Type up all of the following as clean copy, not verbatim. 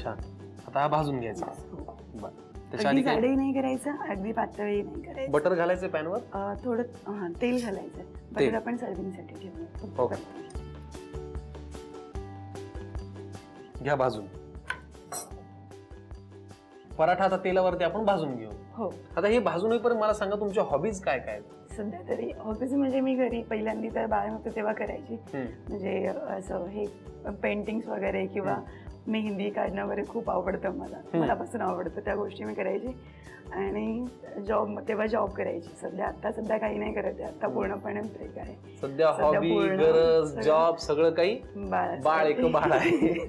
छान. आता हा भाजून घ्यायचा. बरं. त्याच्या आधी जाडही नाही करायचं, अगदी पातळही नाही करायचं. बटर घालायचं पॅनवर? थोडं तेल घालायचं. बटर आपण सर्विंगसाठी ठेवू. ओके. घ्या भाजून. पराठा आता तेलावरती आपण भाजून घेऊ. हो. आता हे भाजून होईपर्यंत मला सांगा तुमच्या हॉबीज काय काय आहेत? सध्या तरी हॉबीज म्हणजे मी घरी पहिल्यांदा तर बाळ होतं तेव्हा करायची. म्हणजे असं हे पेंटिंग्स वगैरे किंवा मेहंदी काढणं वगैरे खूप आवडतं मला. मलापासून आवडतं त्या गोष्टी मी करायची. आणि तेव्हा जॉब करायची. सध्या काही नाही करत आहे. आता पूर्णपणे ब्रेक आहे. सध्या हॉबी, गरज, जॉब सगळं काही बाळ एक बाळ आहे.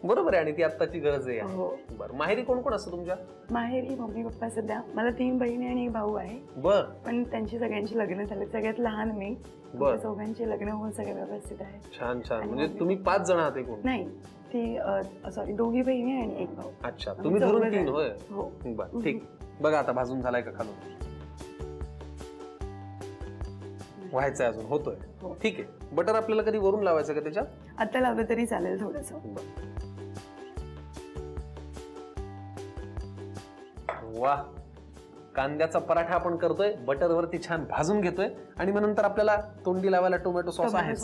बरोबर आहे. आणि ती आत्ताची गरज आहे. बरं. माहेरी कोण कोण असतं तुमच्या? माहेरी मम्मी पप्पा. सध्या मला 3 बहिणी आणि 1 भाऊ आहे. बर. पण त्यांची सगळ्यांची लग्न झाले. सगळ्यात लहान मी. चौघांची लग्न होऊन सगळे व्यवस्थित आहे. छान छान. म्हणजे तुम्ही 5 जण आहात एकूण? नाही, ती सॉरी 2 बहिणी आणि 1 भाऊ. अच्छा, तुम्ही धरून 3 होय? हो. बरं, ठीक. बघा आता भाजून झालाय का खालून? व्हायचंय अजून, होतोय. ठीक आहे. बटर आपल्याला कधी वरून लावायचं का त्याच्यात? आता लावलं तरी चालेल थोडंसं. वाह, कांद्याचा पराठा आपण करतोय, बटर वरती छान भाजून घेतोय आणि मग नंतर आपल्याला तोंडी लावायला टोमॅटो सॉस आहे.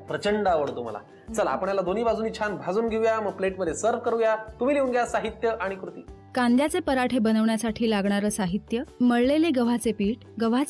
प्रचंड आवडतो मला. चला आपण याला दोन्ही बाजूनी छान भाजून घेऊया, मग प्लेट मध्ये सर्व करूया. तुम्ही लिहून घ्या साहित्य आणि कृती. कांद्याचे पराठे बनवण्यासाठी लागणारं साहित्य: मळलेले गव्हाचे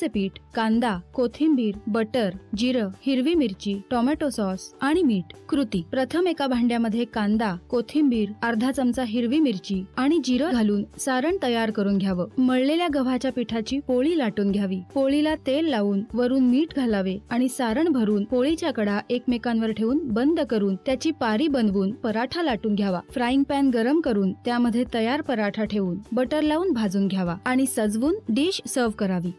पीठ, कांदा, कोथिंबीर, बटर, जिरं, हिरवी मिरची, टोमॅटो सॉस आणि मीठ. कृती: प्रथम एका भांड्यामध्ये कांदा, कोथिंबीर, अर्धा चमचा हिरवी मिरची आणि जिरं घालून सारण तयार करून घ्यावं. मळलेल्या गव्हाच्या पिठाची पोळी लाटून घ्यावी. पोळीला तेल लावून वरून मीठ घालावे आणि सारण भरून पोळीच्या कडा एकमेकांवर ठेवून बंद करून त्याची पारी बनवून पराठा लाटून घ्यावा. फ्राईंग पॅन गरम करून त्यामध्ये तयार पराठा ठेवून बटर लावून भाजून घ्यावा आणि सजवून डिश सर्व्ह करावी.